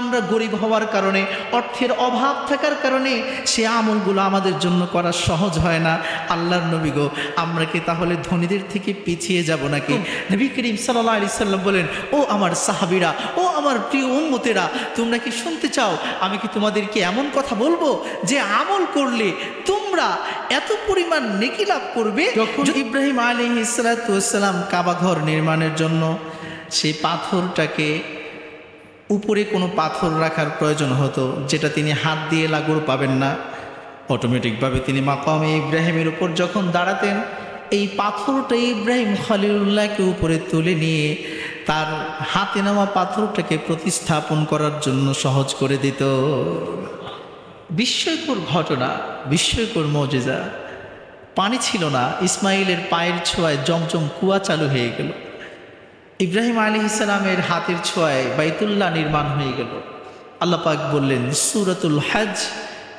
আমরা গরিব হওয়ার কারণে, অর্থের অভাব থাকার কারণে সে আমলগুলো আমাদের জন্য করা সহজ হয় না। আল্লাহর নবী গো, আমরা কি তাহলে ধনীদের থেকে পিছিয়ে যাব নাকি? নবী করিম সাল্লাল্লাহু আলাইহি সাল্লাম বলেন, ও আমার সাহাবীরা, ও আমার প্রিয় উম্মতেরা, তোমরা কি শুনতে চাও আমি কি তোমাদেরকে এমন কথা বলবো যে আমল করলে তোমরা এত পরিমাণ নেকি লাভ করবে? যখন ইব্রাহিম আলাইহিস সালাতু ওয়াস সালাম কাবা ঘর নির্মাণের জন্য সেই পাথরটাকে, উপরে কোনো পাথর রাখার প্রয়োজন হতো যেটা তিনি হাত দিয়ে লাগড় পাবেন না, অটোমেটিকভাবে তিনি মাকামে ইব্রাহিমের উপর যখন দাঁড়াতেন, এই পাথরটা ইব্রাহিম খলিলুল্লাহকে উপরে তুলে নিয়ে তার হাতে নেওয়া পাথরটাকে প্রতিস্থাপন করার জন্য সহজ করে দিত। বিস্ময়কর ঘটনা, বিস্ময়কর মজেজা। পানি ছিল না, ইসমাইলের পায়ের ছোঁয়ায় জমজম কুয়া চালু হয়ে গেল। ইব্রাহিম আলাইহিস সালামের হাতের ছোঁয়ায় বাইতুল্লাহ নির্মাণ হয়ে গেল। আল্লাহ পাক বললেন সূরাতুল হজ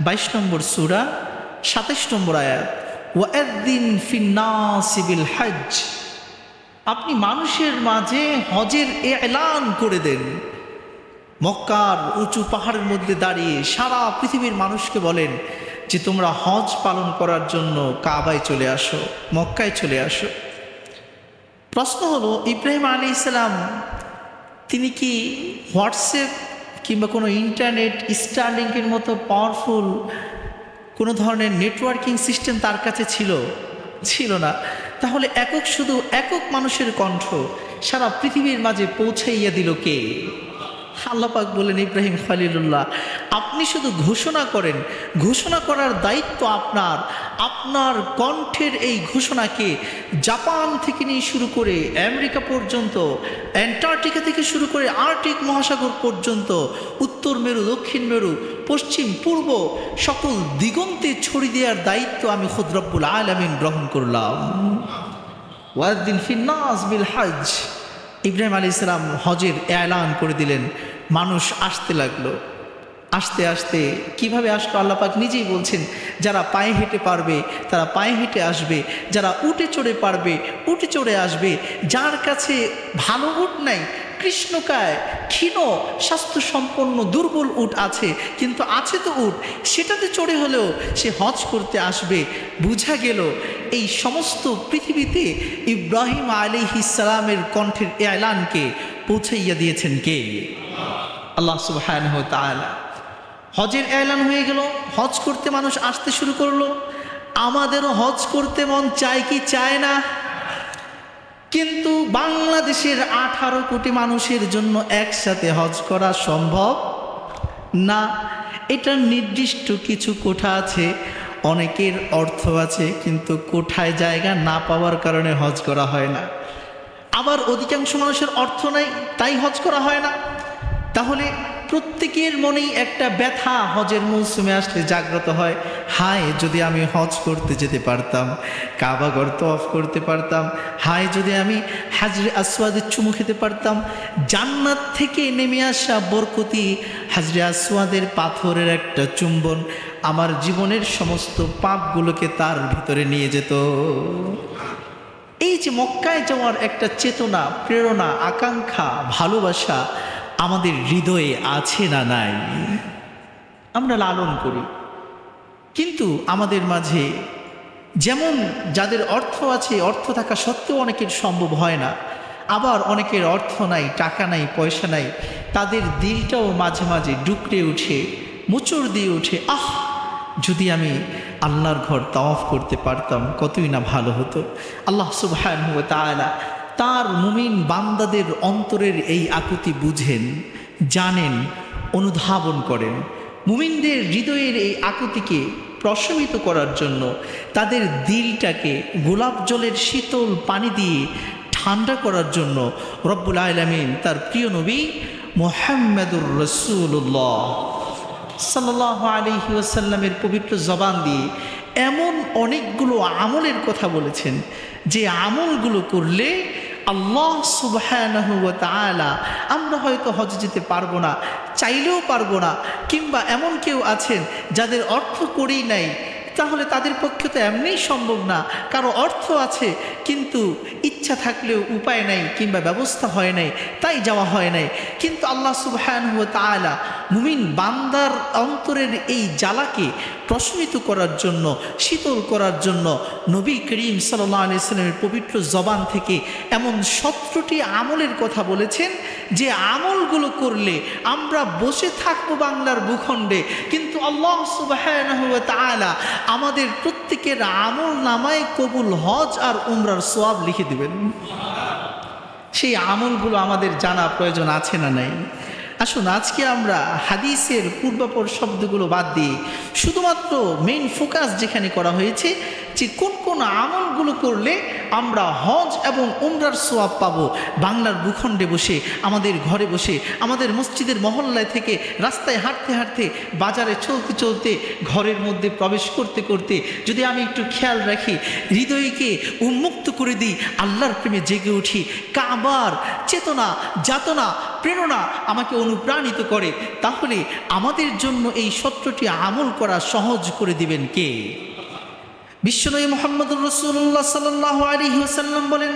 22 নম্বর সূরা 27 নম্বর আয়াত, ওয়াআযিন ফিন-নাসি বিল হজ, আপনি মানুষের মাঝে হজের এলান করে দেন। মক্কার উঁচু পাহাড়ের মধ্যে দাঁড়িয়ে সারা পৃথিবীর মানুষকে বলেন যে তোমরা হজ পালন করার জন্য কাবায় চলে আসো, মক্কায় চলে আসো। প্রশ্ন হলো, ইব্রাহিম আলাইহিস সালাম তিনি কি হোয়াটসঅ্যাপ কিংবা কোনো ইন্টারনেট, স্টারলিংকের মতো পাওয়ারফুল কোনো ধরনের নেটওয়ার্কিং সিস্টেম তার কাছে ছিল না? তাহলে শুধু একক মানুষের কণ্ঠ সারা পৃথিবীর মাঝে পৌঁছাইয়া দিল কে? আল্লাহ পাক বলেন, ইব্রাহিম খলিলুল্লাহ, আপনি শুধু ঘোষণা করেন, ঘোষণা করার দায়িত্ব আপনার। আপনার কণ্ঠের এই ঘোষণাকে জাপান থেকে নিয়ে শুরু করে আমেরিকা পর্যন্ত, অ্যান্টার্কটিকা থেকে শুরু করে আর্কটিক মহাসাগর পর্যন্ত, উত্তর মেরু, দক্ষিণ মেরু, পশ্চিম, পূর্ব সকল দিগন্তে ছড়িয়ে দেওয়ার দায়িত্ব আমি খুদ রব্বুল আলামিন গ্রহণ করলাম। ওয়াযিন ফিন-নাস বিল হজ, ইব্রাহিম আলাইহিস সালাম হজের এলান করে দিলেন। মানুষ আসতে লাগলো। আস্তে আস্তে কিভাবে আসলো আল্লাহ পাক নিজেই বলছেন, যারা পায়ে হেঁটে পারবে তারা পায়ে হেঁটে আসবে, যারা উটে চড়ে পারবে উটে চড়ে আসবে। যার কাছে ভালো উট নাই, কৃষ্ণকায়, ক্ষীণ, স্বাস্থ্যসম্পন্ন দুর্বল উট আছে, কিন্তু আছে তো উট, সেটাতে চড়ে হলেও সে হজ করতে আসবে। বুঝা গেল এই সমস্ত পৃথিবীতে ইব্রাহিম আলাইহিস সালামের কণ্ঠের এলানকে পৌঁছাইয়া দিয়েছেন কে? আল্লাহ সুবহানাহু ওয়া তাআলা। হজের এলান হয়ে গেল, হজ করতে মানুষ আসতে শুরু করলো। আমাদেরও হজ করতে মন চায় কি চায় না? কিন্তু বাংলাদেশের 18 কোটি মানুষের জন্য একসাথে হজ করা সম্ভব না। এটার নির্দিষ্ট কিছু কোঠা আছে, অনেকের অর্থ আছে কিন্তু কোঠায় জায়গা না পাওয়ার কারণে হজ করা হয় না। আবার অধিকাংশ মানুষের অর্থ নাই, তাই হজ করা হয় না। তাহলে প্রত্যেকের মনেই একটা ব্যথা হজের মৌসুমে আসলে জাগ্রত হয়, হায় যদি আমি হজ করতে যেতে পারতাম, কাবা ঘর তওয়াফ করতে পারতাম, হায় যদি আমি হাজরে আসওয়াদের চুমু খেতে পারতাম, জান্নাত থেকে নেমে আসা বরকতি হাজরে আসওয়াদের পাথরের একটা চুম্বন আমার জীবনের সমস্ত পাপগুলোকে তার ভিতরে নিয়ে যেত। এই যে মক্কায় যাওয়ার একটা চেতনা, প্রেরণা, আকাঙ্ক্ষা, ভালোবাসা আমাদের হৃদয়ে আছে না নাই? আমরা লালন করি, কিন্তু আমাদের মাঝে যেমন যাদের অর্থ আছে, অর্থ থাকা সত্ত্বেও অনেকের সম্ভব হয় না, আবার অনেকের অর্থ নাই, টাকা নাই, পয়সা নাই, তাদের দিলটাও মাঝে মাঝে ডুকরে উঠে, মোচড় দিয়ে উঠে, আহ যদি আমি আল্লাহর ঘর তাওয়াফ করতে পারতাম কতই না ভালো হতো। আল্লাহ সুবহানাহু ওয়া তাআলা তার মুমিন বান্দাদের অন্তরের এই আকুতি বুঝেন, জানেন, অনুধাবন করেন। মুমিনদের হৃদয়ের এই আকুতিকে প্রশমিত করার জন্য, তাদের দিলটাকে গোলাপ জলের শীতল পানি দিয়ে ঠান্ডা করার জন্য রব্বুল আলামিন তার প্রিয় নবী মুহাম্মাদুর রাসূলুল্লাহ সাল্লাল্লাহু আলাইহি ওয়াসাল্লামের পবিত্র জবান দিয়ে এমন অনেকগুলো আমলের কথা বলেছেন যে আমলগুলো করলে আল্লাহ সুবহানাহু ওয়া তাআলা, আমরা হয়তো হজে যেতে পারবো না, চাইলেও পারবো না, কিংবা এমন কেউ আছেন যাদের অর্থ করেই নাই, তাহলে তাদের পক্ষে তো এমনিই সম্ভব না। কারো অর্থ আছে কিন্তু ইচ্ছা থাকলেও উপায় নাই কিংবা ব্যবস্থা হয় নাই, তাই যাওয়া হয় নাই। কিন্তু আল্লাহ সুবহানাহু ওয়া তাআলা মুমিন বান্দার অন্তরের এই জ্বালাকে প্রশমিত করার জন্য, শীতল করার জন্য নবী করিম সাল্লাল্লাহু আলাইহি ওয়াসাল্লামের পবিত্র জবান থেকে এমন 17টি আমলের কথা বলেছেন যে আমলগুলো করলে আমরা বসে থাকবো বাংলার ভূখণ্ডে, কিন্তু আল্লাহ সুবহানাহু ওয়া তাআলা আমাদের প্রত্যেকের আমল নামায় কবুল হজ আর উমরার সওয়াব লিখে দিবেন। সেই আমলগুলো আমাদের জানা প্রয়োজন আছে না নাই? আসুন আজকে আমরা হাদিসের পূর্বাপর শব্দগুলো বাদ দিয়ে শুধুমাত্র মেইন ফোকাস যেখানে করা হয়েছে যে কোন কোন আমলগুলো করলে আমরা হজ এবং উমরার সওয়াব পাবো, বাংলার ভূখণ্ডে বসে, আমাদের ঘরে বসে, আমাদের মসজিদের মহল্লায় থেকে, রাস্তায় হাঁটতে হাঁটতে, বাজারে চলতে চলতে, ঘরের মধ্যে প্রবেশ করতে করতে যদি আমি একটু খেয়াল রাখি, হৃদয়কে উন্মুক্ত করে দিই, আল্লাহর প্রেমে জেগে উঠি, কাবার চেতনা, যাতনা, প্রেরণা আমাকে অনুপ্রাণিত করে, তাহলে আমাদের জন্য এই 17টি আমল করা সহজ করে দিবেন কে? বিশ্বনবী মুহাম্মদুর রাসূলুল্লাহ সাল্লাল্লাহু আলাইহি ওয়াসাল্লাম বলেন,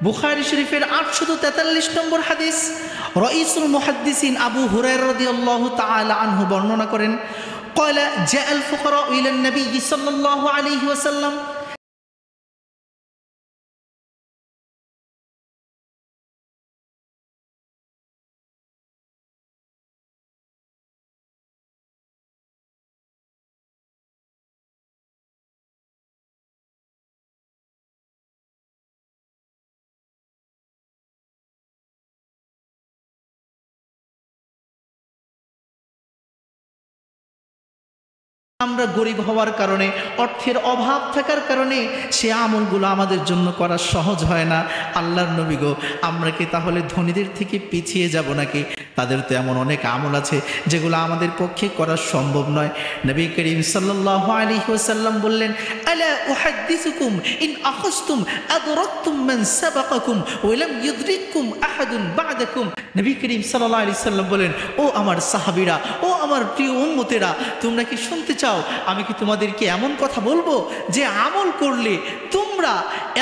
বুখারী শরীফের 843 নম্বর হাদিস, রাইসুল মুহাদ্দিসিন আবু হুরায়রা রাদিয়াল্লাহু তাআলা আনহু বর্ণনা করেন, ক্বালা জাআল ফুকারা ইলা নবী সাল্লাল্লাহু আলাইহি ওয়াসাল্লাম, আমরা গরিব হওয়ার কারণে, অর্থের অভাব থাকার কারণে সে আমলগুলো আমাদের জন্য করা সহজ হয় না। আল্লাহর নবী গো, আমরা কি তাহলে ধনীদের থেকে পিছিয়ে যাব নাকি? তাদের তো এমন অনেক আমল আছে যেগুলো আমাদের পক্ষে করা সম্ভব নয়। নবী করিম সাল্লাল্লাহু আলাইহি ওয়াসাল্লাম বললেন, আলা উহাদ্দিসুকুম ইন আখাযতুম আদরাকতুম মান সাবাকাকুম ওয়া লাম ইউদরিককুম আহাদুন বা'দাকুম। নবী করিম সাল্লাল্লাহু আলাইহি ওয়াসাল্লাম বলেন, ও আমার সাহাবীরা, ও আমার প্রিয় উম্মতেরা, তোমরা কি শুনতে চাও আমি কি তোমাদেরকে এমন কথা বলবো যে আমল করলে তোমরা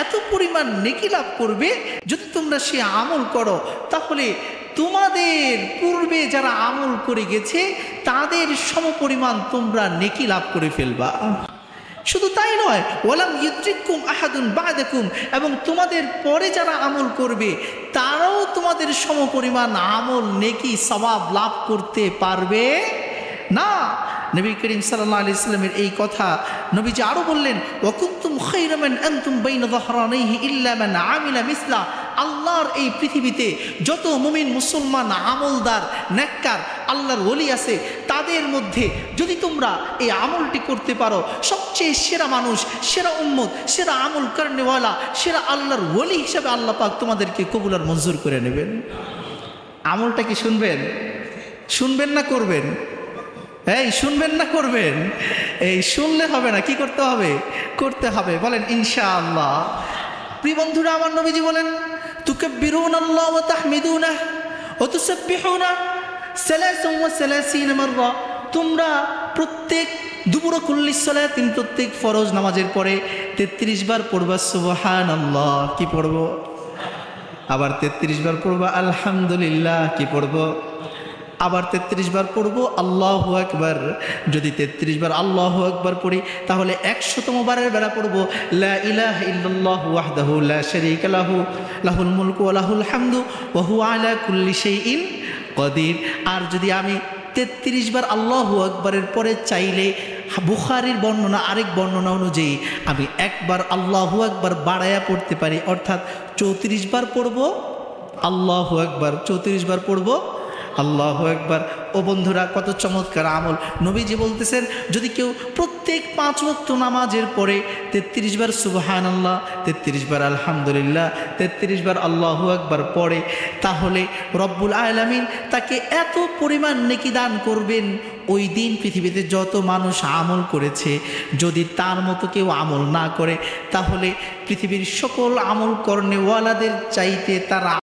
এত পরিমাণ নেকি লাভ করবে? যদি তোমরা সে আমল করো তাহলে তোমাদের পূর্বে যারা আমল করে গেছে তাদের সমপরিমাণ তোমরা নেকি লাভ করে ফেলবা। শুধু তাই নয়, ওয়ালাম ইউদরিককুম আহাদুন বা'দাকুম, এবং তোমাদের পরে যারা আমল করবে তারাও তোমাদের সমপরিমাণ আমল, নেকি, সওয়াব লাভ করতে পারবে না। নবী করিম সাল্লাল্লাহু আলাইহি ওয়াসাল্লামের এই কথা নবীজি আরো বললেন, ওয়া কুনতুম খায়রা মান আনতুম বাইনা যহরানাইহি ইল্লা মান আমিলা মিসলা। আল্লাহর এই পৃথিবীতে যত মুমিন, মুসলমান, আমলদার, নেককার, আল্লাহর ওলি আছে, তাদের মধ্যে যদি তোমরা এই আমলটি করতে পারো, সবচেয়ে সেরা মানুষ, সেরা উম্মত, সেরা আমল করনেওয়ালা, সেরা আল্লাহর ওলি হিসেবে আল্লাহ পাক তোমাদেরকে কবুল আর মঞ্জুর করে নেবেন। আমলটা কি শুনবেন? শুনবেন না করবেন? এই শুনবেন না করবেন? এই শুনলে হবে না, কি করতে হবে? করতে হবে। বলেন ইনশাআল্লাহ। প্রিয় বন্ধুরা, আমার নবীজি বলেন, তুকাব্বিরুনাল্লাহ ওয়া তাহমিদুনাহু ওয়া তুসাব্বিহুনাহু 33 মাররা। তোমরা প্রত্যেক দুপুরে কুল্লি সালাতিন, প্রত্যেক ফরজ নামাজের পরে 33 বার পড়বা সুবহানাল্লাহ। কি পড়ব? আবার 33 বার পড়বা আলহামদুলিল্লাহ। কি পড়ব? আবার 33 বার পড়বো আল্লাহু আকবার। যদি 33 বার আল্লাহু আকবার পড়ি তাহলে 100তম বারের বেলা পড়বো লা ইলাহা ইল্লাল্লাহু ওয়াহদাহু লা শারীকা লাহু লাহুল মুলকু ওয়া লাহুল হামদু ওয়া হুয়া আলা কুল্লি শাইইন কাদির। আর যদি আমি 33 বার আল্লাহু আকবারের পরে চাইলে বুখারীর বর্ণনা, আরেক বর্ণনা অনুযায়ী আমি একবার আল্লাহু আকবার বাড়ায়া পড়তে পারি, অর্থাৎ 34 বার পড়বো আল্লাহু আকবার, 34 বার পড়বো আল্লাহু আকবার। ও বন্ধুরা, কত চমৎকার আমল! নবীজি বলতেছেন, যদি কেউ প্রত্যেক 5 ওয়াক্ত নামাজের পরে 33 বার সুবহানাল্লাহ, 33 বার আলহামদুলিল্লাহ, 33 বার আল্লাহু আকবার পড়ে, তাহলে রব্বুল আলামিন তাকে এত পরিমাণ নেকি দান করবেন। ওই দিন পৃথিবীতে যত মানুষ আমল করেছে, যদি তার মতো কেউ আমল না করে, তাহলে পৃথিবীর সকল আমল করনেওয়ালাদের চাইতে তারা